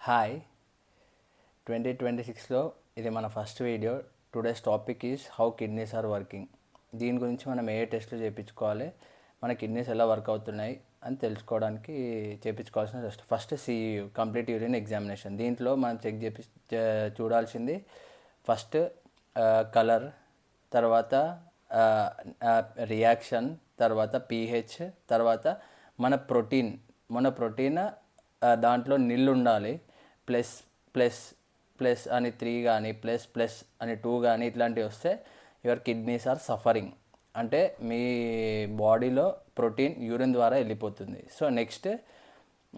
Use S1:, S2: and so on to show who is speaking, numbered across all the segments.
S1: Hi 2026లో ఇది మన first video. Today's topic is how kidneys are working. దీని గురించి మనం ఏ టెస్ట్లు చేయించుకోవాలి, మన కిడ్నీస్ ఎలా వర్క్ అవుతున్నాయి అని తెలుసుకోవడానికి చేయించుకోవాల్సిన ఫస్ట్ సిఈయు కంప్లీట్ యూరిన్ ఎగ్జామినేషన్. దీంట్లో మనం చూడాల్సింది ఫస్ట్ కలర్, తర్వాత రియాక్షన్, తర్వాత పీహెచ్, తర్వాత మన ప్రోటీన్ దాంట్లో నిల్ ఉండాలి. ప్లస్ ప్లస్ ప్లస్ అని 3 కానీ ప్లస్ ప్లస్ అని 2 కానీ ఇట్లాంటివి వస్తే యువర్ కిడ్నీస్ ఆర్ సఫరింగ్, అంటే మీ బాడీలో ప్రోటీన్ యూరిన్ ద్వారా వెళ్ళిపోతుంది. సో నెక్స్ట్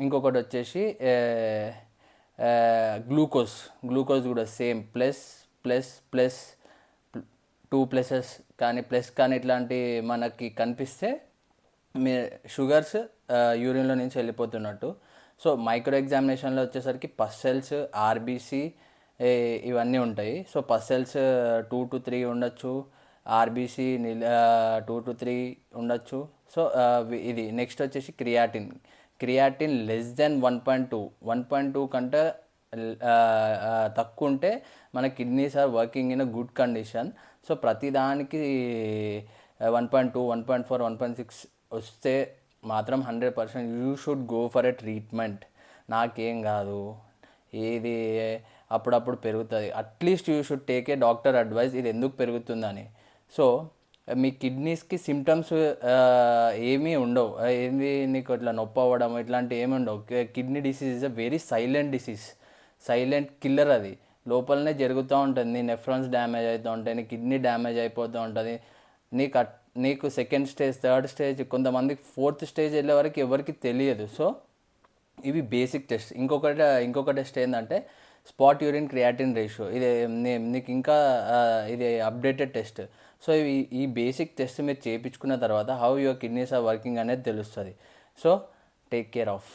S1: ఇంకొకటి వచ్చేసి గ్లూకోజ్ కూడా same plus plus plus 2 pluses కానీ ప్లస్ కానీ ఇట్లాంటి మనకి కనిపిస్తే మీ షుగర్స్ యూరిన్లో నుంచి వెళ్ళిపోతున్నట్టు. సో మైక్రో ఎగ్జామినేషన్లో వచ్చేసరికి పస్సెల్స్, ఆర్బీసీ ఇవన్నీ ఉంటాయి. సో పస్సెల్స్ 2 to 3 ఉండొచ్చు, ఆర్బీసీ 2 to 3 ఉండొచ్చు. సో ఇది నెక్స్ట్ వచ్చేసి క్రియాటిన్ లెస్ దెన్ 1.2 కంటే తక్కువ ఉంటే మన kidneys are working in a good condition. So ప్రతిదానికి 1.2, 1.4, 1.6 వస్తే మాత్రం 100% you should go for a treatment. నాకేం కాదు, ఇది అప్పుడప్పుడు పెరుగుతుంది, at least you should take a doctor advice ఇది ఎందుకు పెరుగుతుందని. సో మీ కిడ్నీస్కి సిమ్టమ్స్ ఏమీ ఉండవు, ఏంది నీకు ఇట్లా నొప్పి అవ్వడం ఇట్లాంటివి ఏమి ఉండవు. Kidney disease is a very silent disease, silent killer. అది లోపలనే జరుగుతూ ఉంటుంది. నీ నెఫ్రాన్స్ డ్యామేజ్ అవుతూ ఉంటాయి, నీ కిడ్నీ డ్యామేజ్ అయిపోతూ ఉంటుంది. నీకు సెకండ్ స్టేజ్, థర్డ్ స్టేజ్, కొంతమందికి ఫోర్త్ స్టేజ్ వెళ్ళే వరకు ఎవరికి తెలియదు. సో ఇవి బేసిక్ టెస్ట్. ఇంకొక టెస్ట్ ఏంటంటే స్పాట్ యూరిన్ క్రియాటిన్ రేషియో. ఇది నీకు ఇంకా ఇది అప్డేటెడ్ టెస్ట్. సో ఈ బేసిక్ టెస్ట్ మీరు చేయించుకున్న తర్వాత how your kidneys are working అనేది తెలుస్తుంది. So take care of.